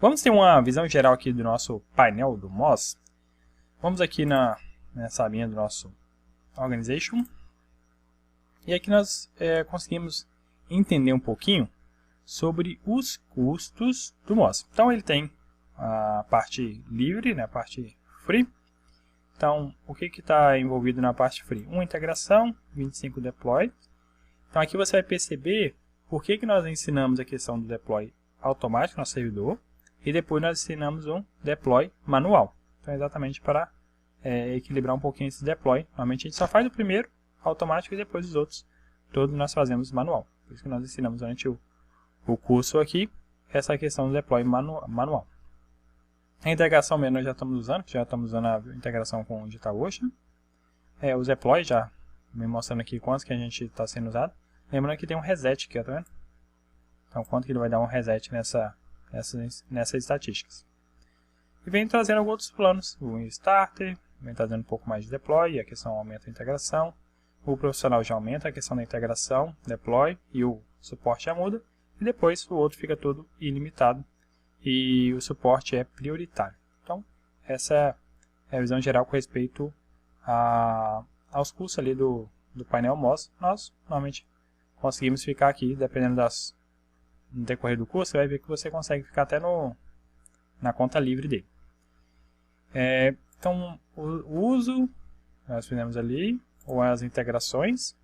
Vamos ter uma visão geral aqui do nosso painel do Moz. Vamos aqui nessa abinha do nosso Organization. E aqui nós conseguimos entender um pouquinho sobre os custos do Moz. Então ele tem a parte livre, né, a parte free. Então o que está envolvido na parte free? Uma integração, 25 deploy. Então aqui você vai perceber por que nós ensinamos a questão do deploy automático no servidor. E depois nós ensinamos um deploy manual. Então é exatamente para equilibrar um pouquinho esse deploy. Normalmente a gente só faz o primeiro automático e depois os outros todos nós fazemos manual. Por isso que nós ensinamos durante o curso aqui essa questão do deploy manual. A integração mesmo nós já estamos usando a integração com o DigitalOcean. Os deploys já me mostrando aqui quantos que a gente está sendo usado. Lembrando que tem um reset aqui, tá vendo? Então quanto que ele vai dar um reset nessas estatísticas. E vem trazendo alguns outros planos. O Starter, vem trazendo um pouco mais de deploy, a questão aumenta a integração. O profissional já aumenta a questão da integração, deploy, e o suporte já muda. E depois o outro fica todo ilimitado e o suporte é prioritário. Então, essa é a visão geral com respeito aos custos ali do painel Moz. Nós, normalmente, conseguimos ficar aqui, dependendo no decorrer do curso, você vai ver que você consegue ficar até na conta livre dele. Então, o uso, nós fizemos ali, ou as integrações,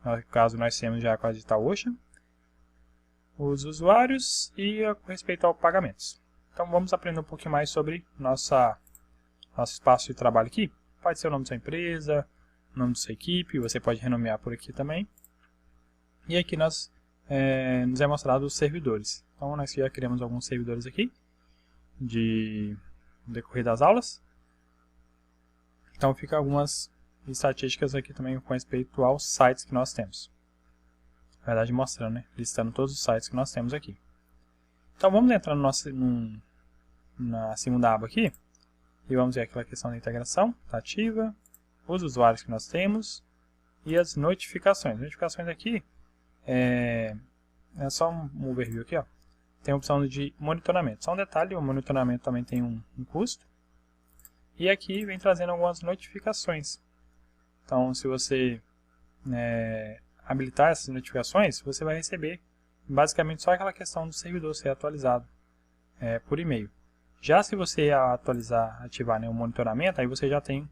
no caso nós temos já com a DigitalOcean, os usuários e com respeito ao pagamentos. Então vamos aprender um pouquinho mais sobre nosso espaço de trabalho aqui. Pode ser o nome da sua empresa, o nome da sua equipe, você pode renomear por aqui também. E aqui nos é mostrado os servidores. Então nós já criamos alguns servidores aqui no decorrer das aulas. Então fica algumas estatísticas aqui também com respeito aos sites que nós temos. Na verdade mostrando, né? Listando todos os sites que nós temos aqui. Então vamos entrar na segunda aba aqui. E vamos ver aquela questão da integração. Está ativa. Os usuários que nós temos. E as notificações. As notificações aqui é só um overview aqui, ó. Tem a opção de monitoramento. Só um detalhe, o monitoramento também tem um custo. E aqui vem trazendo algumas notificações. Então, se você habilitar essas notificações, você vai receber basicamente só aquela questão do servidor ser atualizado por e-mail. Já se você ativar o monitoramento, aí você já tem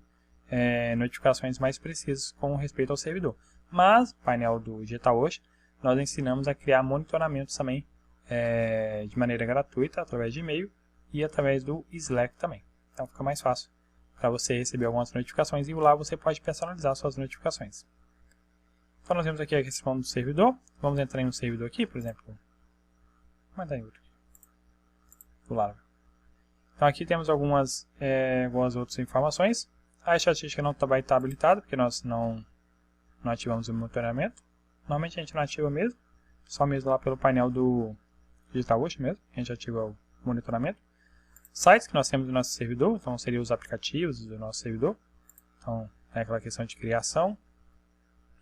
notificações mais precisas com respeito ao servidor. Mas, o painel do DigitalOcean, nós ensinamos a criar monitoramentos também de maneira gratuita, através de e-mail e através do Slack também. Então fica mais fácil para você receber algumas notificações e lá você pode personalizar suas notificações. Então nós temos aqui a questão do servidor. Vamos entrar em um servidor aqui, por exemplo. Vamos entrar em outro. Do Laravel. Então aqui temos algumas outras informações. A estatística não vai estar habilitada, porque nós não ativamos o monitoramento. Normalmente a gente não ativa mesmo, só mesmo lá pelo painel do DigitalOcean mesmo, que a gente ativa o monitoramento. Sites que nós temos no nosso servidor, então seriam os aplicativos do nosso servidor. Então é aquela questão de criação.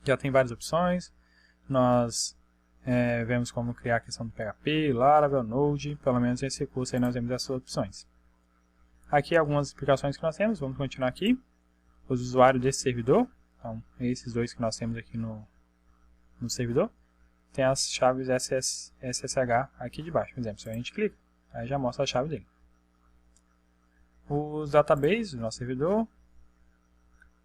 Já tem várias opções. Nós vemos como criar a questão do PHP, Laravel, Node, pelo menos nesse curso aí nós vemos essas opções. Aqui algumas explicações que nós temos, vamos continuar aqui. Os usuários desse servidor, então esses dois que nós temos aqui no servidor, tem as chaves SSH aqui de baixo. Por exemplo, se a gente clica, aí já mostra a chave dele. Os databases do nosso servidor,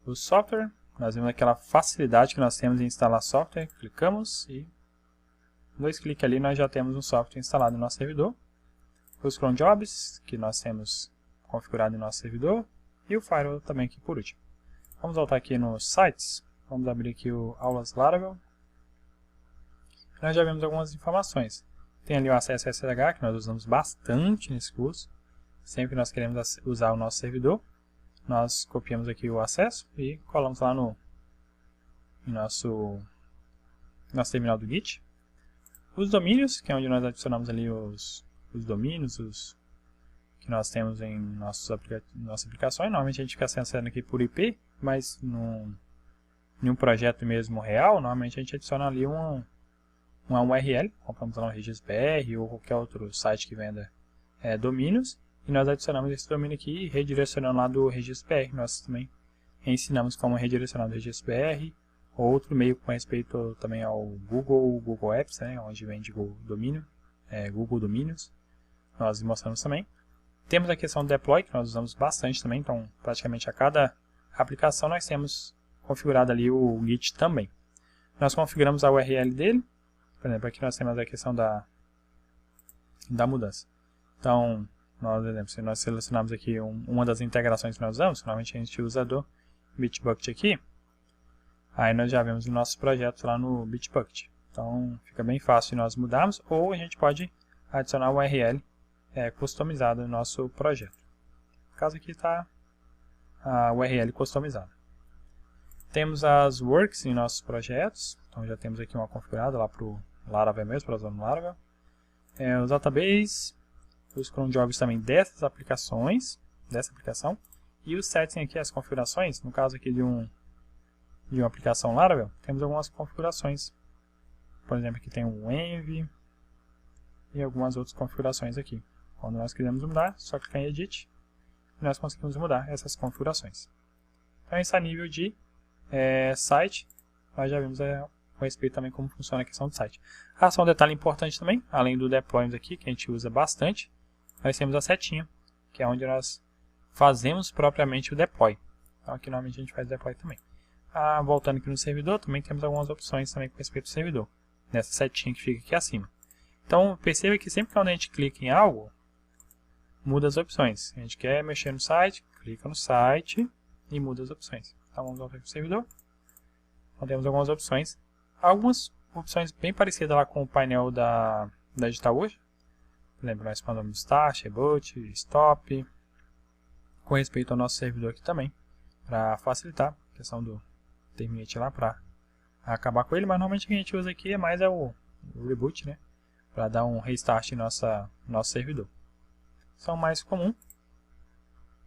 o software, nós vemos aquela facilidade que nós temos em instalar software, clicamos e dois cliques ali nós já temos um software instalado no nosso servidor. Os cron jobs, que nós temos configurado no nosso servidor, e o firewall também aqui por último. Vamos voltar aqui nos sites, vamos abrir aqui o Aulas Laravel. Nós já vemos algumas informações. Tem ali o acesso SSH, que nós usamos bastante nesse curso. Sempre que nós queremos usar o nosso servidor, nós copiamos aqui o acesso e colamos lá no nosso terminal do Git. Os domínios, que é onde nós adicionamos ali os domínios que nós temos em nossas aplicações. Normalmente a gente fica acessando aqui por IP, mas em um projeto mesmo real, normalmente a gente adiciona ali uma URL, compramos lá no RegisBR ou qualquer outro site que venda domínios, e nós adicionamos esse domínio aqui, redirecionando lá do registro BR. Nós também ensinamos como redirecionar do registro BR, outro meio com respeito também ao Google Apps, né, onde vem de domínio, Google Domínios, nós mostramos também. Temos a questão do deploy, que nós usamos bastante também, então praticamente a cada aplicação nós temos configurado ali o Git também. Nós configuramos a URL dele, por exemplo, aqui nós temos a questão da mudança. Então, nós, por exemplo, se nós selecionarmos aqui uma das integrações que nós usamos, normalmente a gente usa do Bitbucket aqui, aí nós já vemos o nosso projeto lá no Bitbucket. Então, fica bem fácil de nós mudarmos, ou a gente pode adicionar a URL customizada no nosso projeto. No caso aqui está a URL customizada. Temos as works em nossos projetos, então já temos aqui uma configurada lá para o Laravel mesmo, para usar no Laravel. Os database, os cron jobs também dessa aplicação, e os settings aqui, as configurações, no caso aqui de uma aplicação Laravel, temos algumas configurações. Por exemplo, aqui tem um env e algumas outras configurações aqui. Quando nós quisermos mudar, só clicar em Edit e nós conseguimos mudar essas configurações. Então, isso a nível de site, nós já vimos com respeito também como funciona a questão do site. Só um detalhe importante também, além do deployment aqui, que a gente usa bastante, nós temos a setinha, que é onde nós fazemos propriamente o deploy. Então, aqui normalmente a gente faz deploy também. Voltando aqui no servidor, também temos algumas opções também com respeito ao servidor, nessa setinha que fica aqui acima. Então, perceba que sempre que a gente clica em algo, muda as opções. A gente quer mexer no site, clica no site e muda as opções. Então, vamos voltar para o servidor. Então, temos algumas opções. Algumas opções bem parecidas lá com o painel da DigitalOcean. Por exemplo, nós mandamos Start, Reboot, Stop. Com respeito ao nosso servidor aqui também. Para facilitar a questão do terminate lá para acabar com ele. Mas normalmente o que a gente usa aqui é mais o Reboot, né? Para dar um restart em nosso servidor. São mais comum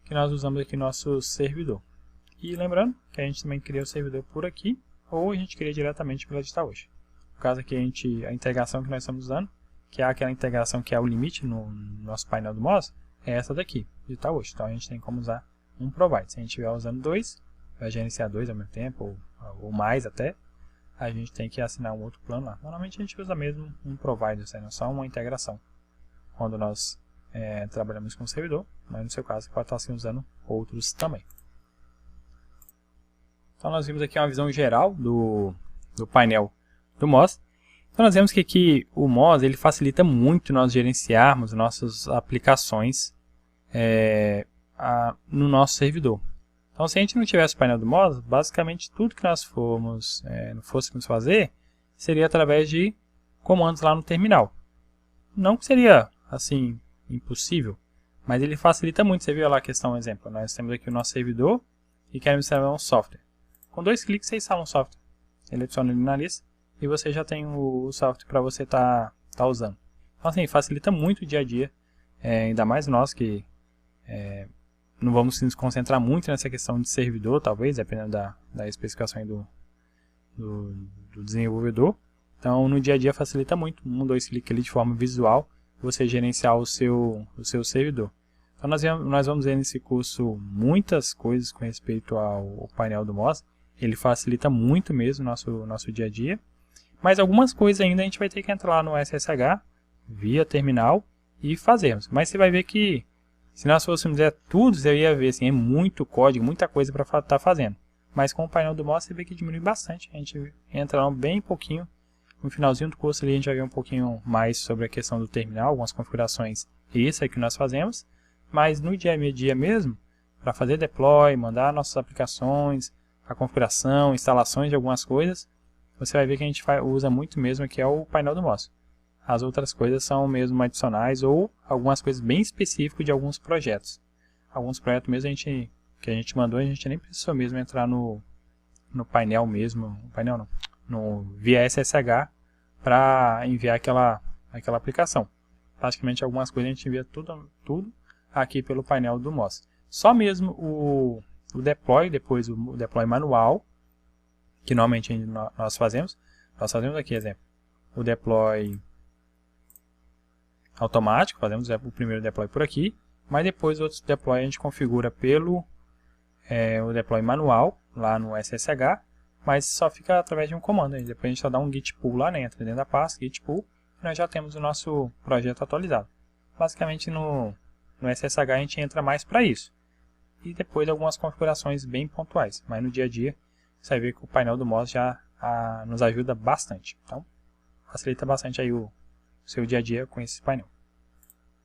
que nós usamos aqui no nosso servidor. E lembrando que a gente também cria o servidor por aqui, ou a gente cria diretamente pela DigitalOcean. No caso aqui a integração que nós estamos usando, que é aquela integração que é o limite no nosso painel do Moz, é essa daqui, DigitalOcean. Então a gente tem como usar um provide. Se a gente estiver usando dois, vai gerenciar dois ao mesmo tempo, ou mais até, a gente tem que assinar um outro plano lá. Normalmente a gente usa mesmo um provider, só uma integração. Quando nós trabalhamos com o servidor, mas no seu caso pode estar assim, usando outros também. Então nós vimos aqui uma visão geral do painel do Moz. Então nós vemos que aqui o Moz ele facilita muito nós gerenciarmos nossas aplicações no nosso servidor. Então se a gente não tivesse o painel do Moz, basicamente tudo que nós fôssemos fazer seria através de comandos lá no terminal. Não que seria assim impossível, mas ele facilita muito. Você viu lá a questão, exemplo, nós temos aqui o nosso servidor e queremos instalar um software. Com dois cliques você instala um software. Ele adiciona ele na lista e você já tem o software para você tá usando. Então assim, facilita muito o dia a dia, ainda mais nós que não vamos nos concentrar muito nessa questão de servidor, talvez, dependendo da especificação aí do desenvolvedor. Então no dia a dia facilita muito, dois cliques ali de forma visual, você gerenciar o seu servidor. Então nós vamos ver nesse curso muitas coisas com respeito ao painel do Moz. Ele facilita muito mesmo o nosso dia a dia. Mas algumas coisas ainda a gente vai ter que entrar lá no SSH, via terminal, e fazermos. Mas você vai ver que, se nós fôssemos dizer tudo, você ia ver assim, é muito código, muita coisa para estar fazendo. Mas com o painel do Moz você vê que diminui bastante. A gente entra lá bem pouquinho. No finalzinho do curso ali a gente vai ver um pouquinho mais sobre a questão do terminal, algumas configurações isso é que nós fazemos, mas no dia a dia mesmo, para fazer deploy, mandar nossas aplicações, a configuração, instalações de algumas coisas, você vai ver que a gente usa muito mesmo que é o painel do Moz. As outras coisas são mesmo adicionais ou algumas coisas bem específicas de alguns projetos. Alguns projetos mesmo que a gente mandou, a gente nem precisou mesmo entrar no painel mesmo, painel não, no via SSH para enviar aquela aplicação. Praticamente algumas coisas a gente envia tudo aqui pelo painel do Moz. Só mesmo o deploy, depois o deploy manual, que normalmente nós fazemos aqui, exemplo, o deploy automático, fazemos o primeiro deploy por aqui, mas depois outros deploy a gente configura pelo o deploy manual, lá no SSH, mas só fica através de um comando. Depois a gente só dá um git pull lá, entra dentro da pasta, git pull, e nós já temos o nosso projeto atualizado. Basicamente no SSH a gente entra mais para isso. E depois algumas configurações bem pontuais, mas no dia a dia você vai ver que o painel do Moz já nos ajuda bastante. Então facilita bastante aí o seu dia a dia com esse painel.